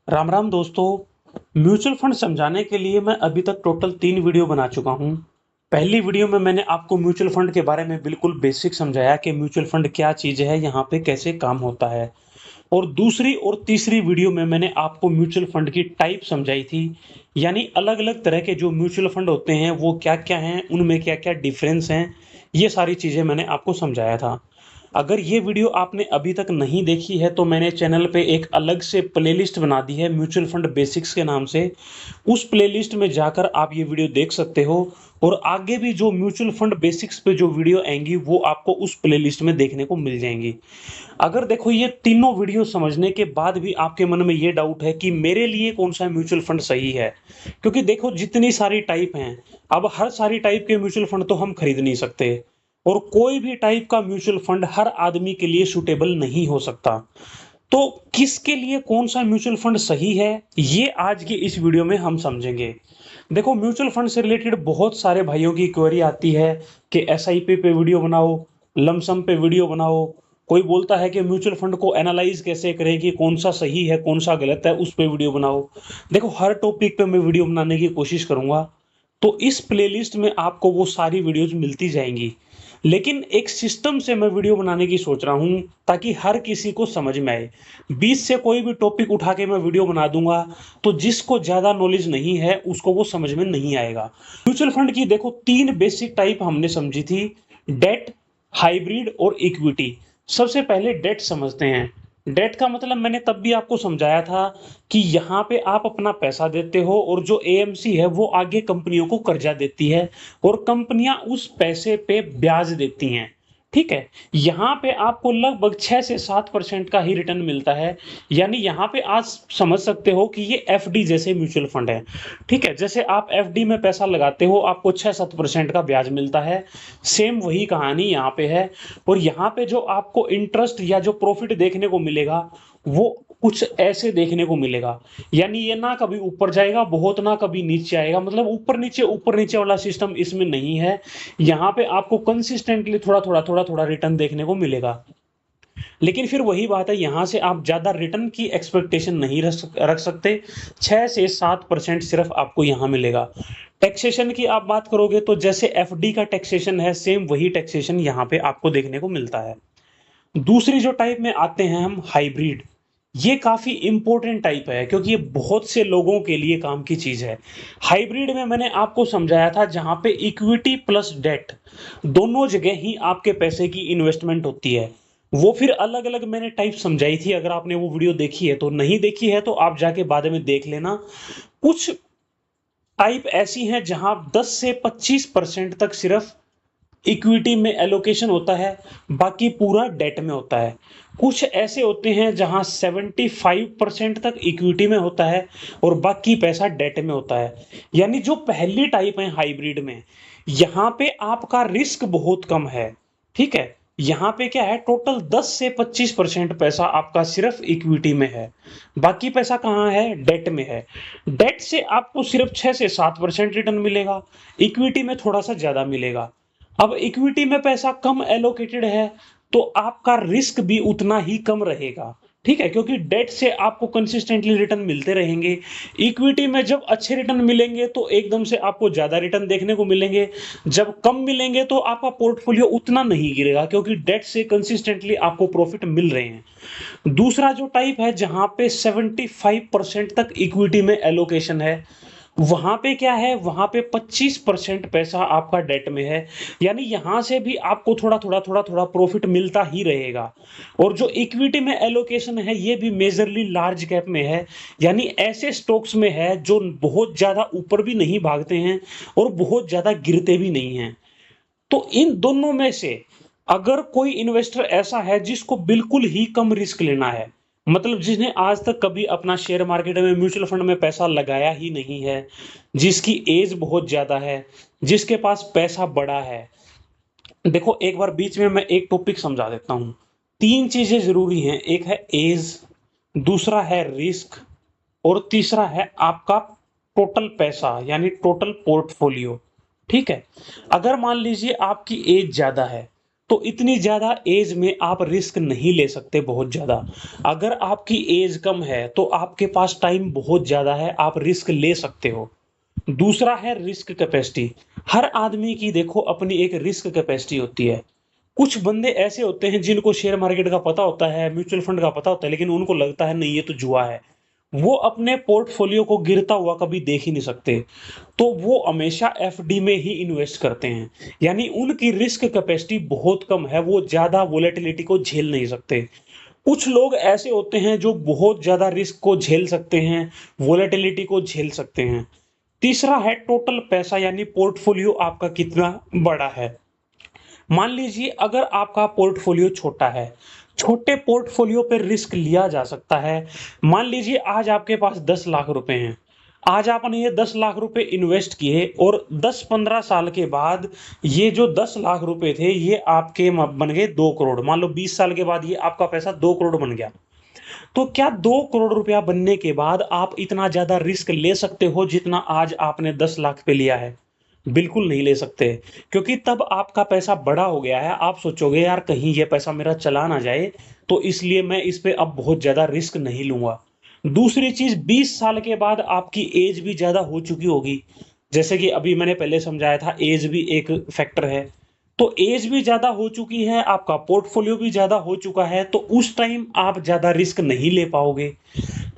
राम राम दोस्तों। Mutual fund समझाने के लिए मैं अभी तक टोटल 3 वीडियो बना चुका हूँ। पहली वीडियो में मैंने आपको म्यूचुअल फंड के बारे में बिल्कुल बेसिक समझाया कि म्यूचुअल फंड क्या चीज़ है, यहाँ पे कैसे काम होता है। और दूसरी और तीसरी वीडियो में मैंने आपको म्यूचुअल फंड की टाइप समझाई थी, यानी अलग-अलग तरह के जो म्यूचुअल फंड होते हैं वो क्या-क्या हैं, उनमें क्या-क्या डिफरेंस हैं, ये सारी चीज़ें मैंने आपको समझाया था। अगर ये वीडियो आपने अभी तक नहीं देखी है तो मैंने चैनल पे एक अलग से प्लेलिस्ट बना दी है म्यूचुअल फंड बेसिक्स के नाम से। उस प्लेलिस्ट में जाकर आप ये वीडियो देख सकते हो और आगे भी जो म्यूचुअल फंड बेसिक्स पे जो वीडियो आएँगी वो आपको उस प्लेलिस्ट में देखने को मिल जाएँगी। अगर देखो ये तीनों वीडियो समझने के बाद भी आपके मन में ये डाउट है कि मेरे लिए कौन-सा म्यूचुअल फंड सही है, क्योंकि देखो जितनी सारी टाइप हैं, अब हर सारी टाइप के म्यूचुअल फंड तो हम खरीद नहीं सकते और कोई भी टाइप का म्यूचुअल फंड हर आदमी के लिए सूटेबल नहीं हो सकता। तो किसके लिए कौन-सा म्यूचुअल फंड सही है, ये आज की इस वीडियो में हम समझेंगे। देखो म्यूचुअल फंड से रिलेटेड बहुत सारे भाइयों की क्वेरी आती है कि एसआईपी पे वीडियो बनाओ, लमसम पे वीडियो बनाओ। कोई बोलता है कि म्यूचुअल फंड को एनालाइज़ कैसे करें कि कौन-सा सही है, कौन-सा गलत है, उस पे वीडियो बनाओ। देखो हर टॉपिक पे मैं वीडियो बनाने की कोशिश करूँगा, तो इस प्लेलिस्ट में आपको वो सारी वीडियोज़ मिलती जाएँगी। लेकिन एक सिस्टम से मैं वीडियो बनाने की सोच रहा हूँ ताकि हर किसी को समझ में आए। बीच से कोई भी टॉपिक उठा के मैं वीडियो बना दूँगा, तो जिसको ज़्यादा नॉलेज नहीं है, उसको वो समझ में नहीं आएगा। म्यूचुअल फंड की देखो 3 बेसिक टाइप हमने समझी थी, डेट, हाइब्रिड और इक्विटी। सबसे पहले डेट समझते हैं। डेट का मतलब मैंने तब भी आपको समझाया था कि यहाँ पे आप अपना पैसा देते हो और जो एएमसी है वो आगे कंपनियों को कर्जा देती है और कंपनियां उस पैसे पे ब्याज देती हैं। ठीक है, यहाँ पे आपको लगभग 6 से 7% का ही रिटर्न मिलता है। यानी यहाँ पे आज समझ सकते हो कि ये एफडी जैसे म्यूचुअल फंड है। ठीक है, जैसे आप एफडी में पैसा लगाते हो आपको 6-7% का ब्याज मिलता है। सेम वही कहानी यहाँ पे है और यहाँ पे जो आपको इंटरेस्ट या जो प्रॉफिट देखने को मिलेगा वो कुछ ऐसे देखने को मिलेगा। यानी ये ना कभी ऊपर जाएगा बहुत, ना कभी नीचे आएगा, मतलब ऊपर नीचे वाला सिस्टम इसमें नहीं है। यहाँ पे आपको कंसिस्टेंटली थोड़ा-थोड़ा रिटर्न देखने को मिलेगा। लेकिन फिर वही बात है, यहाँ से आप ज़्यादा रिटर्न की एक्सपेक्टेशन नहीं रख सकते। 6 से 7% सिर्फ आपको यहाँ मिलेगा। टैक्सेशन की आप बात करोगे तो जैसे एफडी का टैक्सेशन है, सेम वही टैक्सेशन यहाँ पे आपको देखने को मिलता है। दूसरी जो टाइप में आते हैं हम, हाइब्रिड। ये काफ़ी इम्पोर्टेंट टाइप है क्योंकि ये बहुत से लोगों के लिए काम की चीज़ है। हाइब्रिड में मैंने आपको समझाया था जहाँ पे इक्विटी प्लस डेट दोनों जगह ही आपके पैसे की इन्वेस्टमेंट होती है। वो फिर अलग-अलग मैंने टाइप समझाई थी, अगर आपने वो वीडियो देखी है तो, नहीं देखी है तो आप जाके बाद में देख लेना। कुछ टाइप ऐसी हैं जहाँ 10 से 25% तक सिर्फ इक्विटी में एलोकेशन होता है, बाकी पूरा डेट में होता है। कुछ ऐसे होते हैं जहाँ 75% तक इक्विटी में होता है और बाकी पैसा डेट में होता है। यानी जो पहली टाइप है हाइब्रिड में, यहाँ पे आपका रिस्क बहुत कम है, ठीक है? यहाँ पे क्या है, टोटल 10 से 25% पैसा आपका सिर्फ इक्विटी में है, बाकी पैसा कहाँ है? डेट में है। डेट से आपको सिर्फ 6 से 7% रिटर्न मिलेगा, इक्विटी में थोड़ा-सा ज़्यादा मिलेगा। अब इक्विटी में पैसा कम एलोकेटेड है, तो आपका रिस्क भी उतना ही कम रहेगा, ठीक है? क्योंकि डेट से आपको कंसिस्टेंटली रिटर्न मिलते रहेंगे। इक्विटी में जब अच्छे रिटर्न मिलेंगे, तो एकदम से आपको ज़्यादा रिटर्न देखने को मिलेंगे। जब कम मिलेंगे, तो आपका पोर्टफोलियो उतना नहीं गिरेगा क्योंकि डेट से कंसिस्टेंटली आपको प्रॉफिट मिल रहे हैं। दूसरा जो टाइप है, जहाँ पे 75% तक इक्विटी में एलोकेशन है, वहाँ पे क्या है, वहाँ पे 25% पैसा आपका डेट में है। यानी यहाँ से भी आपको थोड़ा-थोड़ा प्रॉफिट मिलता ही रहेगा। और जो इक्विटी में एलोकेशन है, ये भी मेजरली लार्ज कैप में है। यानी ऐसे स्टॉक्स में है जो बहुत ज़्यादा ऊपर भी नहीं भागते हैं और बहुत ज़्यादा गिरते भी नहीं हैं। तो इन दोनों में से अगर कोई इन्वेस्टर ऐसा है जिसको बिल्कुल ही कम रिस्क लेना है, मतलब जिसने आज तक कभी अपना शेयर मार्केट में, म्यूचुअल फंड में पैसा लगाया ही नहीं है, जिसकी एज बहुत ज़्यादा है, जिसके पास पैसा बड़ा है। देखो एक बार बीच में मैं एक टॉपिक समझा देता हूँ। 3 चीज़ें ज़रूरी हैं, एक है एज, दूसरा है रिस्क और तीसरा है आपका टोटल पैसा यानी टोटल पोर्टफोलियो, ठीक है? अगर मान लीजिए आपकी एज ज़्यादा है, तो इतनी ज़्यादा एज में आप रिस्क नहीं ले सकते बहुत ज़्यादा। अगर आपकी एज कम है तो आपके पास टाइम बहुत ज़्यादा है, आप रिस्क ले सकते हो। दूसरा है रिस्क कैपेसिटी। हर आदमी की देखो अपनी एक रिस्क कैपेसिटी होती है। कुछ बंदे ऐसे होते हैं जिनको शेयर मार्केट का पता होता है, म्यूचुअल फंड का पता होता है, लेकिन उनको लगता है नहीं ये तो जुआ है। वो अपने पोर्टफोलियो को गिरता हुआ कभी देख ही नहीं सकते। तो वो हमेशा एफडी में ही इन्वेस्ट करते हैं। यानी उनकी रिस्क कैपेसिटी बहुत कम है, वो ज़्यादा वोलेटिलिटी को झेल नहीं सकते। कुछ लोग ऐसे होते हैं जो बहुत ज़्यादा रिस्क को झेल सकते हैं, वोलेटिलिटी को झेल सकते हैं। तीसरा है टोटल पैसा यानी पोर्टफोलियो आपका कितना बड़ा है। मान लीजिए अगर आपका पोर्टफोलियो छोटा है, छोटे पोर्टफोलियो पे रिस्क लिया जा सकता है। मान लीजिए आज आपके पास 10 लाख रुपए हैं। आज आपने ये 10 लाख रुपए इन्वेस्ट किए और 10-15 साल के बाद ये जो 10 लाख रुपए थे ये आपके बन गए 2 करोड़। मान लो 20 साल के बाद ये आपका पैसा 2 करोड़ बन गया। तो क्या 2 करोड़ रुपया बनने के बाद आप इतना ज़्यादा रिस्क ले सकते हो जितना आज आपने 10 लाख पे लिया है? बिल्कुल नहीं ले सकते, क्योंकि तब आपका पैसा बड़ा हो गया है। आप सोचोगे यार कहीं ये पैसा मेरा चला ना जाए, तो इसलिए मैं इस पे अब बहुत ज़्यादा रिस्क नहीं लूँगा। दूसरी चीज़ 20 साल के बाद आपकी एज भी ज़्यादा हो चुकी होगी। जैसे कि अभी मैंने पहले समझाया था एज भी एक फैक्टर है। तो एज भी ज़्यादा हो चुकी है, आपका पोर्टफोलियो भी ज़्यादा हो चुका है, तो उस टाइम आप ज़्यादा रिस्क नहीं ले पाओगे।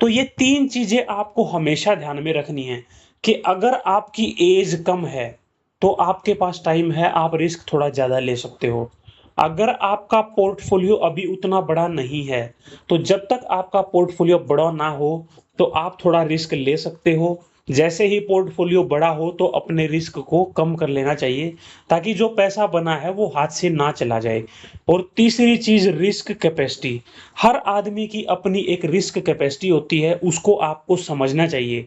तो ये 3 चीज़ें आपको हमेशा ध्यान में रखनी है कि अगर आपकी एज कम है, तो आपके पास टाइम है, आप रिस्क थोड़ा ज़्यादा ले सकते हो। अगर आपका पोर्टफोलियो अभी उतना बड़ा नहीं है, तो जब तक आपका पोर्टफोलियो बड़ा ना हो, तो आप थोड़ा रिस्क ले सकते हो। जैसे ही पोर्टफोलियो बड़ा हो, तो अपने रिस्क को कम कर लेना चाहिए, ताकि जो पैसा बना है, वो हाथ से ना चला जाए। और तीसरी चीज़ रिस्क कैपेसिटी। हर आदमी की अपनी एक रिस्क कैपेसिटी होती है, उसको आपको समझना चाहिए।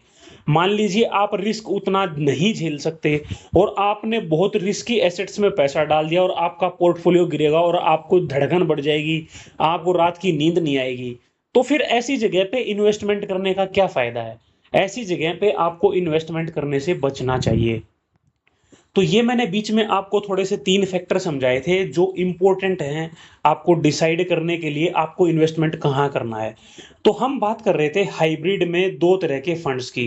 मान लीजिए आप रिस्क उतना नहीं झेल सकते और आपने बहुत रिस्की एसेट्स में पैसा डाल दिया और आपका पोर्टफोलियो गिरेगा और आपको धड़कन बढ़ जाएगी, आपको रात की नींद नहीं आएगी। तो फिर ऐसी जगह पे इन्वेस्टमेंट करने का क्या फ़ायदा है? ऐसी जगह पे आपको इन्वेस्टमेंट करने से बचना चाहिए। तो ये मैंने बीच में आपको थोड़े से 3 फैक्टर समझाए थे जो इम्पोर्टेंट हैं आपको डिसाइड करने के लिए आपको इन्वेस्टमेंट कहाँ करना है। तो हम बात कर रहे थे हाइब्रिड में 2 तरह के फंड्स की।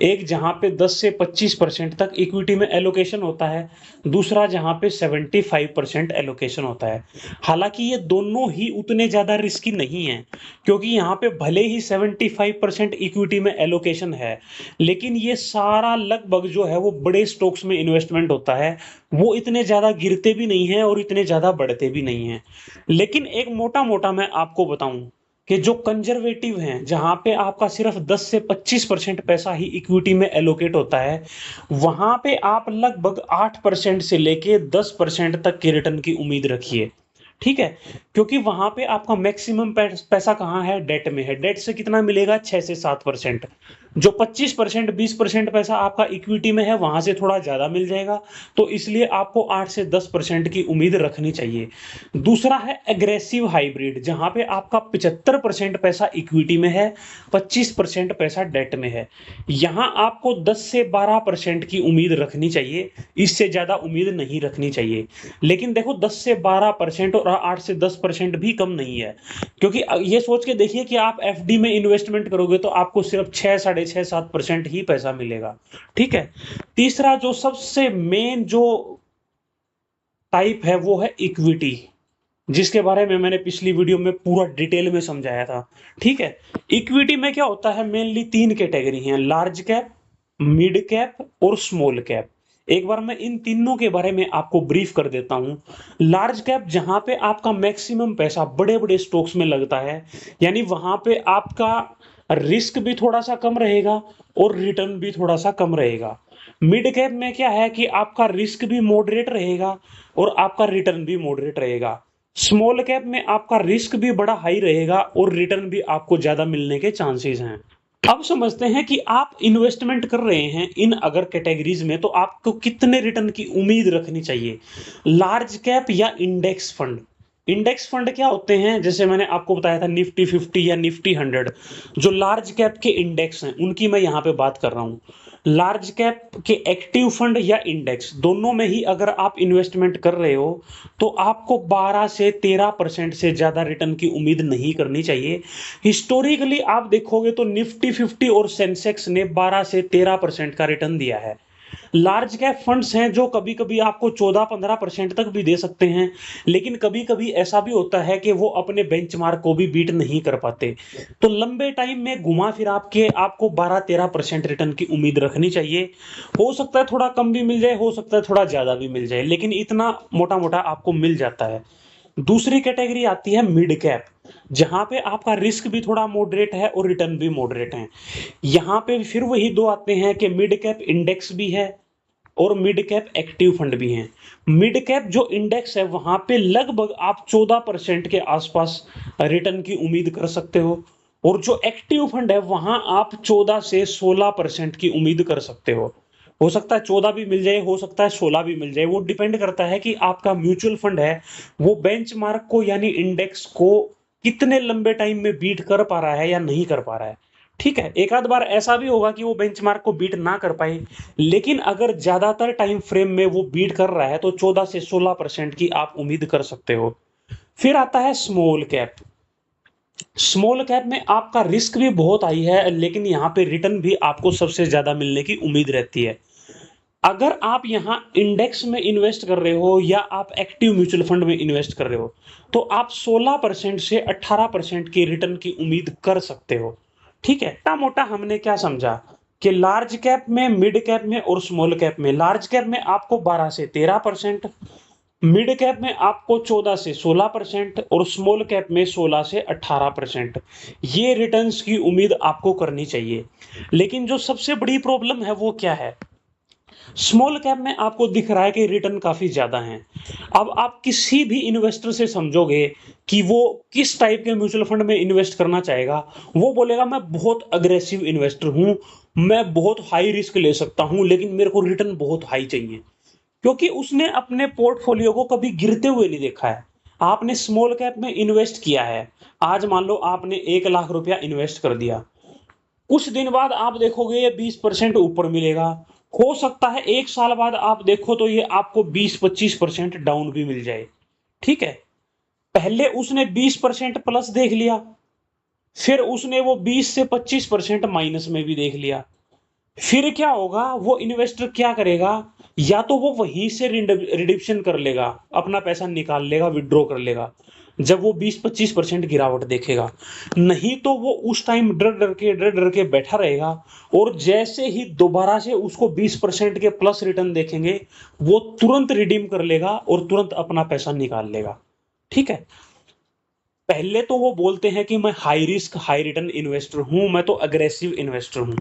एक जहाँ पे 10 से 25% तक इक्विटी में एलोकेशन होता है, दूसरा जहाँ पे 75% एलोकेशन होता है। हालाँकि ये दोनों ही उतने ज़्यादा रिस्की नहीं हैं, क्योंकि यहाँ पे भले ही 75% इक्विटी में एलोकेशन है, लेकिन ये सारा लगभग जो है वो बड़े स्टॉक्स में इन्वेस्टमेंट होता है। वो इतने ज़्यादा गिरते भी नहीं हैं और इतने ज़्यादा बढ़ते भी नहीं हैं। लेकिन एक मोटा-मोटा मैं आपको बताऊँ कि जो कंज़र्वेटिव हैं, जहाँ पे आपका सिर्फ़ 10 से 25% पैसा ही इक्विटी में एलोकेट होता है, वहाँ पे आप लगभग 8% से लेके 10% तक के रिटर्न की उम्मीद रखिए। ठीक है? क्योंकि वहाँ पे आपका मैक्सिमम पैसा कहाँ है? डेट में है। डेट से कितना मिलेगा? 6 से 7%। जो 25% 20% पैसा आपका इक्विटी में है, वहाँ से थोड़ा ज़्यादा मिल जाएगा। तो इसलिए आपको 8 से 10% की उम्मीद रखनी चाहिए। दूसरा है एग्रेसिव हाइब्रिड, जहाँ पे आपका 75% पैसा इक्विटी में है, 25% पैसा डेट में है। यहाँ आपको 10 से 12% की उम्मीद रखनी चाहिए, इससे ज़्यादा उम्मीद नहीं रखनी चाहिए। लेकिन देखो 10 से 12% और 8 से 10% भी कम नहीं है, क्योंकि ये सोच के देखिए कि आप एफडी में इन्वेस्टमेंट करोगे तो आपको सिर्फ 6 साढ़े 6 7% ही पैसा मिलेगा। ठीक है? तीसरा जो सबसे मेन जो टाइप है वो है इक्विटी, जिसके बारे में मैंने पिछली वीडियो में पूरा डिटेल में समझाया था। ठीक है? इक्विटी में क्या होता है, मेनली 3 कैटेगरी हैं, लार्ज कैप, मिड कैप और स्मॉल कैप। एक बार मैं इन तीनों के बारे में आपको ब्रीफ कर देता हूं। लार्ज कैप जहां पे आपका मैक्सिमम पैसा बड़े-बड़े स्टॉक्स में लगता है, यानी वहां पे आपका रिस्क भी थोड़ा-सा कम रहेगा और रिटर्न भी थोड़ा-सा कम रहेगा। मिड कैप में क्या है कि आपका रिस्क भी मॉडरेट रहेगा और आपका रिटर्न भी मॉडरेट रहेगा। स्मॉल कैप में आपका रिस्क भी बड़ा हाई रहेगा और रिटर्न भी आपको ज़्यादा मिलने के चांसेस हैं। अब समझते हैं कि आप इन्वेस्टमेंट कर रहे हैं इन अगर कैटेगरीज में, तो आपको कितने रिटर्न की उम्मीद रखनी चाहिए, लार्ज कैप या इंडेक्स फंड। इंडेक्स फंड क्या होते हैं, जैसे मैंने आपको बताया था निफ्टी 50 या निफ्टी 100, जो लार्ज कैप के इंडेक्स हैं उनकी मैं यहाँ पे बात कर रहा हूँ। लार्ज कैप के एक्टिव फंड या इंडेक्स दोनों में ही अगर आप इन्वेस्टमेंट कर रहे हो तो आपको 12 से 13% से ज़्यादा रिटर्न की उम्मीद नहीं करनी चाहिए। हिस्टोरिकली आप देखोगे तो निफ्टी 50 और सेंसेक्स ने 12 से 13% का रिटर्न दिया है। लार्ज कैप फंड्स हैं जो कभी-कभी आपको 14-15% तक भी दे सकते हैं, लेकिन कभी-कभी ऐसा भी होता है कि वो अपने बेंचमार्क को भी बीट नहीं कर पाते। तो लंबे टाइम में घुमा फिरा के आपको 12-13% रिटर्न की उम्मीद रखनी चाहिए। हो सकता है थोड़ा कम भी मिल जाए, हो सकता है थोड़ा ज़्यादा भी मिल जाए, लेकिन इतना मोटा-मोटा आपको मिल जाता है। दूसरी कैटेगरी आती है मिड कैप, जहाँ पे आपका रिस्क भी थोड़ा मॉडरेट है और रिटर्न भी मॉडरेट है। यहाँ पे फिर वही 2 आते हैं कि मिड कैप इंडेक्स भी है और मिड कैप एक्टिव फंड भी हैं। मिड कैप जो इंडेक्स है वहां पे लगभग आप 14% के आसपास रिटर्न की उम्मीद कर सकते हो, और जो एक्टिव फंड है वहां आप 14 से 16% की उम्मीद कर सकते हो सकता है 14 भी मिल जाए, हो सकता है 16 भी मिल जाए। वो डिपेंड करता है कि आपका म्यूचुअल फंड है वो बेंचमार्क को यानी इंडेक्स को कितने लंबे टाइम में बीट कर पा रहा है या नहीं कर पा रहा है। ठीक है, एक आध बार ऐसा भी होगा कि वो बेंचमार्क को बीट ना कर पाए, लेकिन अगर ज्यादातर टाइम फ्रेम में वो बीट कर रहा है तो 14 से 16% की आप उम्मीद कर सकते हो। फिर आता है स्मॉल कैप। स्मॉल कैप में आपका रिस्क भी बहुत हाई है, लेकिन यहाँ पे रिटर्न भी आपको सबसे ज्यादा मिलने की उम्मीद रहती है। अगर आप यहाँ इंडेक्स में इन्वेस्ट कर रहे हो या आप एक्टिव म्यूचुअल फंड में इन्वेस्ट कर रहे हो तो आप 16% से 18% की रिटर्न की उम्मीद कर सकते हो। ठीक है, मोटा मोटा हमने क्या समझा कि लार्ज कैप में, मिड कैप में और स्मॉल कैप में, लार्ज कैप में आपको 12 से 13%, मिड कैप में आपको 14 से 16% और स्मॉल कैप में 16 से 18%, ये रिटर्न्स की उम्मीद आपको करनी चाहिए। लेकिन जो सबसे बड़ी प्रॉब्लम है वो क्या है, स्मॉल कैप में आपको दिख रहा है कि रिटर्न काफी ज्यादा है। अब आप किसी भी इन्वेस्टर से समझोगे कि वो किस टाइप के म्यूचुअल फंड में इन्वेस्ट करना चाहेगा, वो बोलेगा मैं बहुत अग्रेसिव इन्वेस्टर हूं, मैं बहुत हाई रिस्क ले सकता हूं, लेकिन मेरे को रिटर्न बहुत हाई चाहिए, क्योंकि उसने अपने पोर्टफोलियो को कभी गिरते हुए नहीं देखा है। आपने स्मॉल कैप में इन्वेस्ट किया है, आज मान लो आपने 1 लाख रुपया इन्वेस्ट कर दिया, कुछ दिन बाद आप देखोगे ये 20% ऊपर मिलेगा, हो सकता है 1 साल बाद आप देखो तो ये आपको 20-25% डाउन भी मिल जाए। ठीक है, पहले उसने 20% प्लस देख लिया, फिर उसने वो 20 से 25% माइनस में भी देख लिया, फिर क्या होगा, वो इन्वेस्टर क्या करेगा, या तो वो वहीं से रिडम्पशन कर लेगा, अपना पैसा निकाल लेगा, विड्रॉ कर लेगा जब वो 20-25% गिरावट देखेगा, नहीं तो वो उस टाइम डर डर के बैठा रहेगा, और जैसे ही दोबारा से उसको 20% के प्लस रिटर्न देखेंगे वो तुरंत रिडीम कर लेगा और तुरंत अपना पैसा निकाल लेगा। ठीक है, पहले तो वो बोलते हैं कि मैं high risk high return investor हूं, मैं तो अग्रेसिव इन्वेस्टर हूं,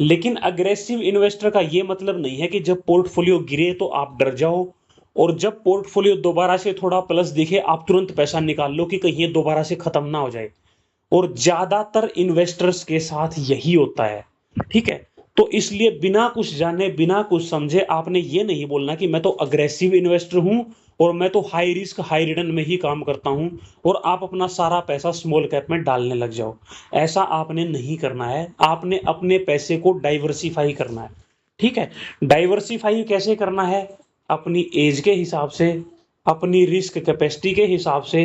लेकिन अग्रेसिव इन्वेस्टर का ये मतलब नहीं है कि जब पोर्टफोलियो गिरे तो आप डर जाओ, और जब पोर्टफोलियो दोबारा से थोड़ा प्लस दिखे आप तुरंत पैसा निकाल लो कि कहीं ये दोबारा से खत्म ना हो जाए। और ज्यादातर इन्वेस्टर्स के साथ यही होता है। ठीक है, तो इसलिए बिना कुछ जाने बिना कुछ समझे आपने ये नहीं बोलना कि मैं तो अग्रेसिव इन्वेस्टर हूं और मैं तो हाई रिस्क हाई रिटर्न में ही काम करता हूं, और आप अपना सारा पैसा स्मॉल कैप में डालने लग जाओ। ऐसा आपने नहीं करना है, आपने अपने पैसे को डाइवर्सिफाई करना है। ठीक है, डाइवर्सिफाई कैसे करना है, अपनी एज के हिसाब से, अपनी रिस्क कैपेसिटी के हिसाब से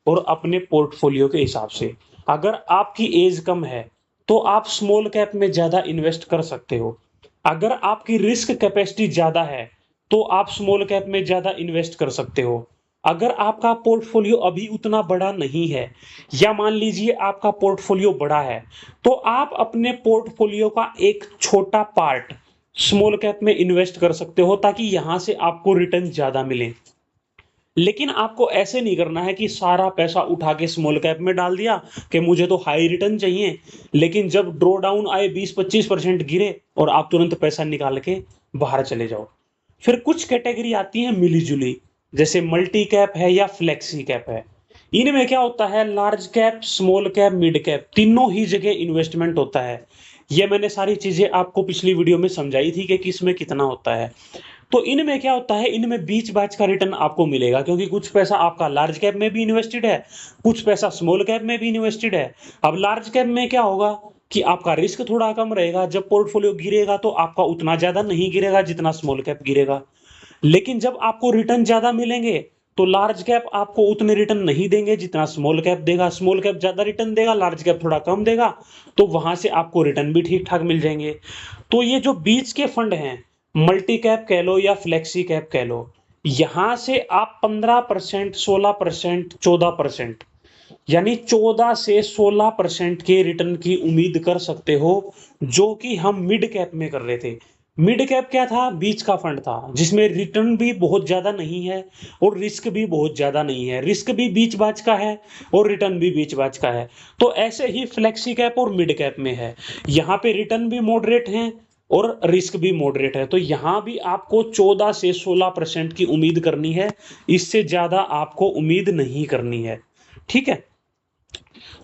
और अपने पोर्टफोलियो के हिसाब से। अगर आपकी एज कम है तो आप स्मॉल कैप में ज्यादा इन्वेस्ट कर सकते हो, अगर आपकी रिस्क कैपेसिटी ज्यादा है तो आप स्मॉल कैप में ज्यादा इन्वेस्ट कर सकते हो। अगर आपका पोर्टफोलियो अभी उतना बड़ा नहीं है, या मान लीजिए आपका पोर्टफोलियो बड़ा है, तो आप अपने पोर्टफोलियो का एक छोटा पार्ट स्मॉल कैप में इन्वेस्ट कर सकते हो ताकि यहां से आपको रिटर्न ज्यादा मिले। लेकिन आपको ऐसे नहीं करना है कि सारा पैसा उठा के स्मॉल कैप में डाल दिया कि मुझे तो हाई रिटर्न चाहिए, लेकिन जब ड्रॉ डाउन आए 20-25% गिरे और आप तुरंत पैसा निकाल के बाहर चले जाओ। फिर कुछ कैटेगरी आती है मिली जुली, जैसे मल्टी कैप है या फ्लेक्सी कैप है। इनमें क्या होता है, large cap, small cap, mid cap तीनों ही जगह इन्वेस्टमेंट होता है। ये मैंने सारी चीजें आपको पिछली वीडियो में समझाई थी कि किसमें कितना होता है। तो इनमें क्या होता है, इनमें बीच बैच का रिटर्न आपको मिलेगा, क्योंकि कुछ पैसा आपका लार्ज कैप में भी इन्वेस्टेड है, कुछ पैसा स्मॉल कैप में भी इन्वेस्टेड है। अब लार्ज कैप में क्या होगा, कि आपका रिस्क थोड़ा कम रहेगा, जब पोर्टफोलियो गिरेगा तो आपका उतना ज़्यादा नहीं गिरेगा जितना स्मॉल कैप गिरेगा। लेकिन जब आपको रिटर्न ज़्यादा मिलेंगे, तो लार्ज कैप आपको उतने रिटर्न नहीं देंगे जितना स्मॉल कैप देगा। स्मॉल कैप ज़्यादा रिटर्न देगा, लार्ज कैप थोड़ा कम देगा, तो वहाँ से आपको रिटर्न भी ठीक-ठाक मिल जाएँगे। तो ये जो बीच के फंड हैं, मल्टी कैप कह लो या फ्लेक्सी कैप कह लो, यहाँ से आप 15%, 16%, 14% यानी 14 से 16% के रिटर्न की उम्मीद कर सकते हो, जो कि हम मिड कैप में कर रहे थे। मिड कैप क्या था? बीच का फंड था, जिसमें रिटर्न भी बहुत ज़्यादा नहीं है और रिस्क भी बहुत ज़्यादा नहीं है। रिस्क भी बीच-बाच का है और रिटर्न भी बीच-बाच का है। तो ऐसे ही फ्लेक्सी कैप और मिड कैप में है। यहाँ पे रिटर्न भी मॉडरेट हैं और रिस्क भी मॉडरेट है। तो यहाँ भी आपको 14 से 16% की उम्मीद करनी है, इससे ज़्यादा आपको उम्मीद नहीं करनी है। ठीक है?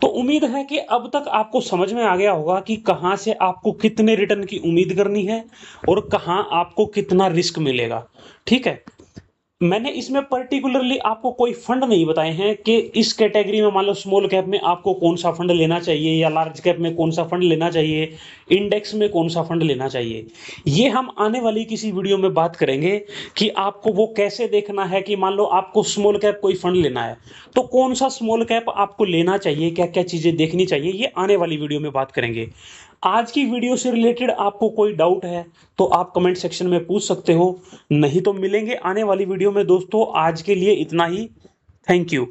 तो उम्मीद है कि अब तक आपको समझ में आ गया होगा कि कहाँ से आपको कितने रिटर्न की उम्मीद करनी है और कहाँ आपको कितना रिस्क मिलेगा। ठीक है? मैंने इसमें पर्टिकुलरली आपको कोई फंड नहीं बताए हैं कि इस कैटेगरी में मान लो स्मॉल कैप में आपको कौन-सा फंड लेना चाहिए या लार्ज कैप में कौन-सा फंड लेना चाहिए, इंडेक्स में कौन-सा फंड लेना चाहिए। ये हम आने वाली किसी वीडियो में बात करेंगे कि आपको वो कैसे देखना है कि मान लो आपको स्मॉल कैप कोई फंड लेना है, तो कौन-सा स्मॉल कैप आपको लेना चाहिए, क्या-क्या चीज़ें देखनी चाहिए, ये आने वाली वीडियो में बात करेंगे। आज की वीडियो से रिलेटेड आपको कोई डाउट है, तो आप कमेंट सेक्शन में पूछ सकते हो, नहीं तो मिलेंगे आने वाली वीडियो में दोस्तों। आज के लिए इतना ही। Thank you.